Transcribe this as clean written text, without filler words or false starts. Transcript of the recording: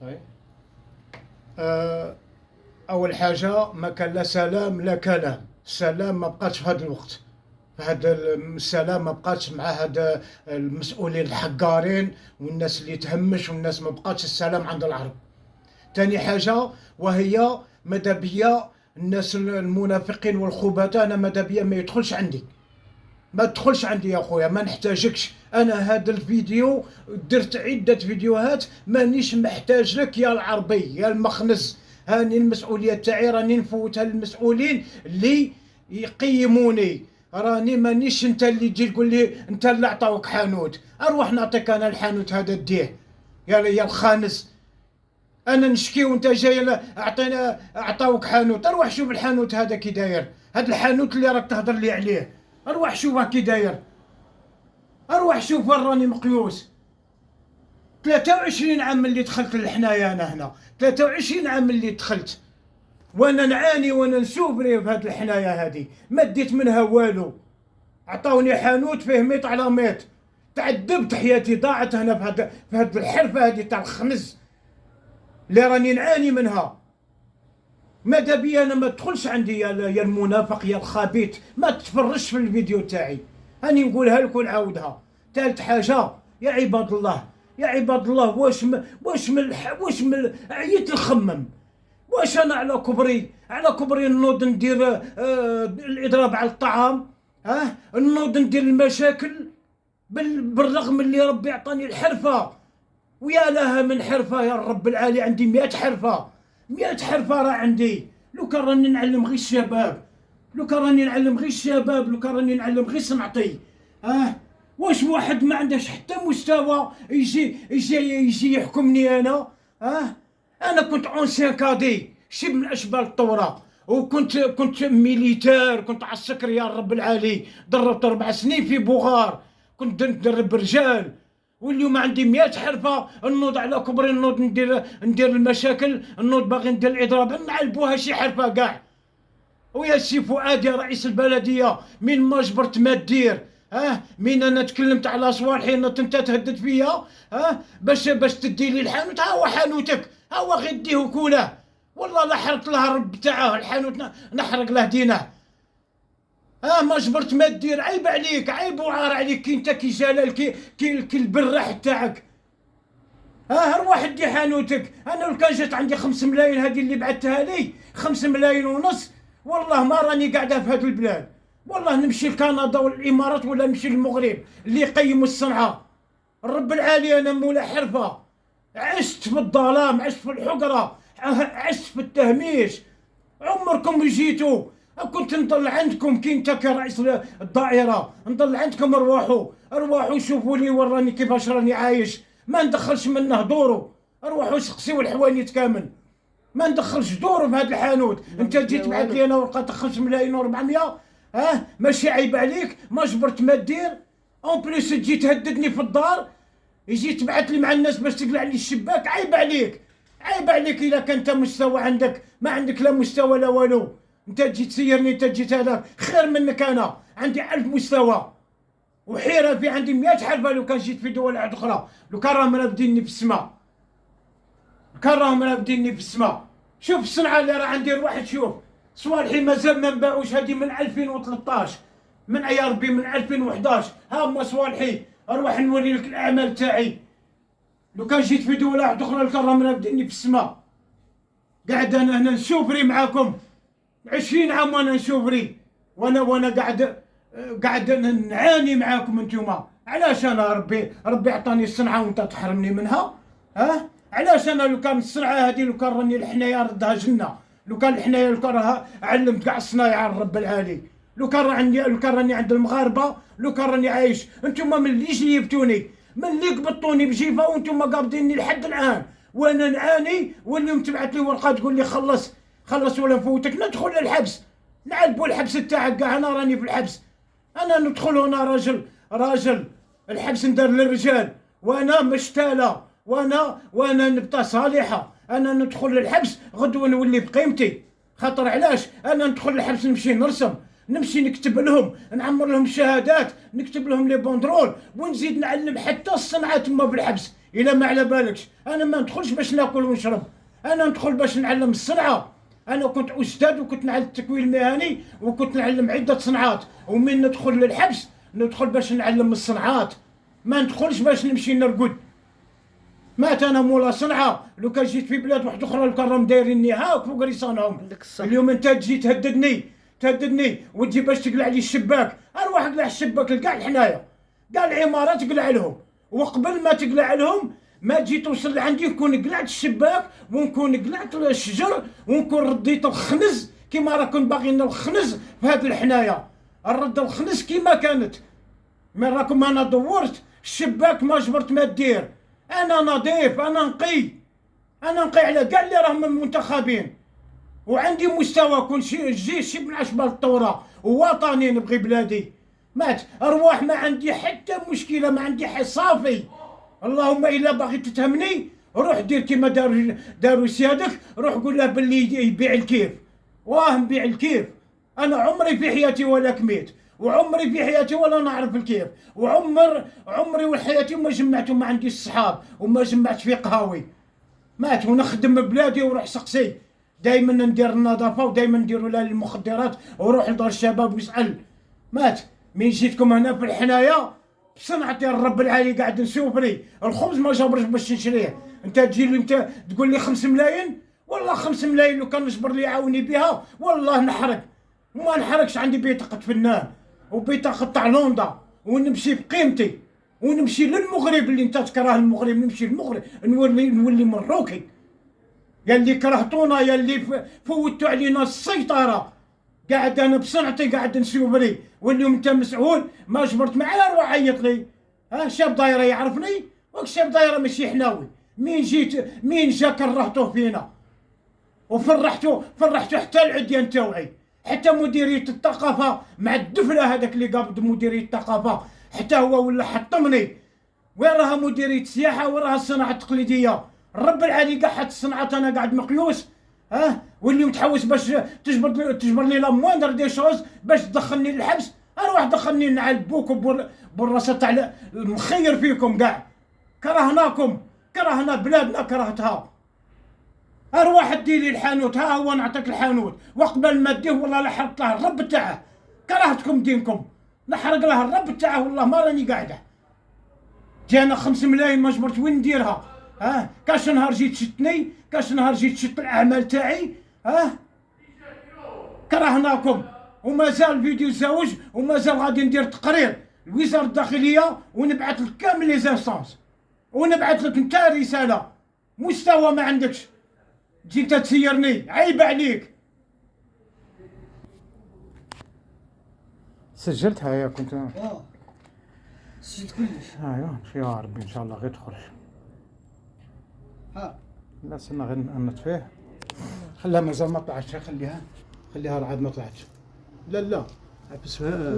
هاي. اول حاجه ما كان لا سلام لا كلام. السلام ما بقاتش في هذا الوقت، هذا السلام ما بقاتش مع هذا المسؤولين الحقارين والناس اللي تهمش والناس، ما بقاتش السلام عند العرب. ثاني حاجه وهي ماذا بيا الناس المنافقين والخبثاء، انا ماذا بيا ما يدخلش عندي، ما تدخلش عندي يا خويا، ما نحتاجكش. انا هذا الفيديو درت عده فيديوهات، مانيش محتاج لك يا العربي يا المخنز. هاني المسؤوليه تاعي راني نفوتها للمسؤولين اللي يقيموني. راني مانيش انت اللي تجي تقول لي انت اللي عطاوك حانوت، اروح نعطيك انا الحانوت هذا ديه يا الخانز. انا نشكي وانت جاي اعطينا عطاوك حانوت، اروح شوف الحانوت هذا كي داير، هذا الحانوت اللي راك تهضر لي عليه، اروح شوفه كي داير، اروح شوف وين راني مقيوس. 23 عام اللي دخلت للحنايا انا هنا، 23 عام اللي دخلت وانا نعاني وانا نسوفري في هذه الحنايا هذه، ما ديت منها والو. عطاوني حانوت فيه ميط على ميط، تعذبت، حياتي ضاعت هنا في هذه الحرفه هذه تاع الخنز اللي راني نعاني منها. ماذا بي انا ما تدخلش عندي يا المنافق يا الخبيث، ما تتفرجش في الفيديو تاعي، هاني نقولها لك ونعاودها. ثالث حاجه يا عباد الله، يا عباد الله، واش من عييت نخمم، واش انا على كبري نوض ندير الاضراب على الطعام، نوض ندير المشاكل بالرغم اللي ربي عطاني الحرفه، ويا لها من حرفه يا رب العالي، عندي 100 حرفه، 100 حرفه راه عندي. لو كان راني نعلم غير الشباب، لو كان راني نعلم غير الشباب، لو كان راني نعلم غير صنعتي. واش واحد ما عندهش حتى مستوى يجي يحكمني انا؟ انا كنت اونسيان كادي، شب من اشبال الثوره، كنت ميليتير، كنت على السكر يا رب العالي، دربت 4 سنين في بوغار، كنت ندرب رجال. واليوم عندي 100 حرفه، نوض على كبري، نوض ندير المشاكل، نوض باغي ندير الاضراب، نعلبوها شي حرفه كاع. ويا سي فؤاد يا رئيس البلديه، من ما جبرت ما دير، من انا تكلمت على صوالحي انت تهدد فيا، باش تدي لي الحانوت، ها هو حانوتك، ها هو غير ديه وكوله، والله لا حرقت لها الرب تاعه الحانوت، نحرق له دينه. ما جبرت ما دير، عيب عليك، عيب وعار عليك، كي انت كي جلال كي البراح تاعك. روح دي حانوتك. انا لو كان جات عندي 5 ملايين هذه اللي بعثتها لي، 5 ملايين ونص، والله ما راني قاعده في هذه البلاد، والله نمشي لكندا ولا الامارات ولا نمشي للمغرب اللي يقيموا الصنعه. الرب العالي انا مولا حرفه، عشت في الظلام، عشت في الحقره، عشت في التهميش. عمركم جيتوا، كنت نضل عندكم كي انت كرئيس الدائره، نضل عندكم، روحوا شوفوا لي وين راني، كيفاش راني عايش، ما ندخلش منه دورو، روحوا سقسيوا الحوانيت كامل، ما ندخلش دورو في هذا الحانوت. انت جيت بعث لي انا ورقه 5 ملايين و400، ماشي عيب عليك؟ ما جبرت ما دير، اون بليس تجي تهددني في الدار، يجي تبعث لي مع الناس باش تقلع لي الشباك، عيب عليك، عيب عليك. اذا كان انت مستوى عندك، ما عندك لا مستوى لا والو، انت تجي تسيرني، انت تجي هذا خير منك، انا عندي 1000 مستوى وحيره في عندي 100 حرفه. لو كان جيت في دول اخرى، لو كان راهم رافديني في السماء، كان راهم رافديني في السماء. شوف الصنعه اللي راه عندي، روح تشوف صوالحي مازال ما نباعوش، هذه من 2013، من يا ربي من 2011، ها هما صوالحي، اروح نوري لك الاعمال تاعي. لو كان جيت في دول اخرى، كان راهم رافديني في السماء. قاعد انا هنا نشوفري معاكم 20 عام وانا نشوفري، وانا قاعد نعاني معاكم انتوما. علاش انا ربي عطاني الصنعه وانت تحرمني منها؟ علاش انا لو كان الصنعه هذه، لو كان راني الحنايه ردها جنه، لو كان الحنايه، لو كان راها علمت كاع الصنايع الرب العالي، لو كان راني عند المغاربه، لو كان راني عايش. انتوما من اللي جيبتوني، من اللي قبضتوني بجيفه وانتوما قابضيني لحد الان وانا نعاني، واليوم تبعث لي ورقه تقول لي خلص ولا نفوتك، ندخل للحبس، نعلبوا الحبس تاعك كاع. انا راني في الحبس، انا ندخل هنا راجل الحبس ندار للرجال، وانا مشتاله، وانا نبقى صالحه، انا ندخل للحبس غدوه نولي بقيمتي. خاطر علاش انا ندخل للحبس؟ نمشي نرسم، نمشي نكتب لهم، نعمر لهم الشهادات، نكتب لهم لي بوندرول، ونزيد نعلم حتى الصنعه تما في الحبس الا ما على بالكش. انا ما ندخلش باش ناكل ونشرب، انا ندخل باش نعلم الصنعه. انا كنت استاذ وكنت نعلم التكوين المهني وكنت نعلم عده صناعات، ومن ندخل للحبس ندخل باش نعلم الصنعات، ما ندخلش باش نمشي نرقد. مات انا مولا صنعه. لو كان جيت في بلاد واحده اخرى لو كان راهم دايريني هاك فوق ريصانهم. اليوم انت تجي تهددني وتجي باش تقلع لي الشباك. اروح اقلع الشباك لكاع حنايا، كاع العمارات قلع لهم، وقبل ما تقلع لهم ما تجي توصل لعندي نكون قلعت الشباك ونكون قلعت الشجر ونكون رديت الخنز كيما راكم باغيين الخنز في هاد الحنايا. نرد الخنز كيما كانت. من راكم انا دورت الشباك ما جبرت ما دير. انا نظيف، انا نقي على كاع اللي راهم منتخبين، وعندي مستوى. كون شي من اشبال الثوره ووطني نبغي بلادي. مات ارواح ما عندي حتى مشكله، ما عندي صافي. اللهم الا باغي تتهمني روح دير كيما داروا سيادك، روح قول له باللي يبيع الكيف. واه نبيع الكيف. انا عمري في حياتي ولا كميت، وعمري في حياتي ولا نعرف الكيف، عمري وحياتي ما جمعت وما عندي الصحاب وما جمعت في قهاوي. مات ونخدم بلادي وروح سقسي. دائما ندير النظافه ودائما نديروا لها المخدرات وروح لدار الشباب واسال. مات من جيتكم هنا في الحنايا بصنعتي الرب العالي قاعد نسوفري الخبز ما جابرش باش نشريه. انت تجي لي انت تقول لي 5 ملايين، والله 5 ملايين لو كان نجبر لي يعاوني بها والله نحرق. وما نحرقش، عندي بطاقة فنان وبطاقة تاع لوندا ونمشي بقيمتي ونمشي للمغرب. اللي انت تكره المغرب نمشي للمغرب نولي مروكي. يا اللي كرهتونا، يا اللي فوتوا علينا السيطرة. قاعد انا بصنعتي قاعد نسوبري، واليوم انت مسؤول ما جبرت معايا روح عيط لي. شاب دايره يعرفني وشاب دايره ماشي حناوي. مين جا كرهتوه فينا وفرحتو حتى العديان تاوعي، حتى مديريه الثقافه مع الدفله هذاك اللي قابض مديريه الثقافه حتى هو ولا حطمني. وين راها مديريه السياحه؟ وين راها الصناعه التقليديه؟ الرب العالي قاع حط الصناعات انا قاعد مقيوس. واللي متحوس باش تجبر لي لا موندر دي شوز باش تدخلني للحبس. اروح دخلني نعل بوكم بالراسه تاع المخير فيكم كاع. كرهنا بلادنا كرهتها. اروح دي لي الحانوت، ها هو نعطيك الحانوت، وقبل ما ديه والله لحرقت له الرب تاعه. كرهتكم دينكم نحرق له الرب تاعه والله ما راني قاعده. جانا 5 ملايين ما جبرت وين نديرها. كاش نهار جيت شتني، كاش نهار جيت شت الاعمال تاعي. كرهناكم. ومازال فيديو زوج ومازال غادي ندير تقرير لوزاره الداخليه ونبعث لك كامل لي زانسونس ونبعث لك انت رساله. مستوى ما عندكش، تجي انت تسيرني، عيب عليك. سجلتها يا كنت سجلت كلش. ايوا يا ربي ان شاء الله غير تخرج. لا استنى غير نطفيه. خليها مازال ما طلعتش، خليها عاد ما طلعتش. لا حبسها.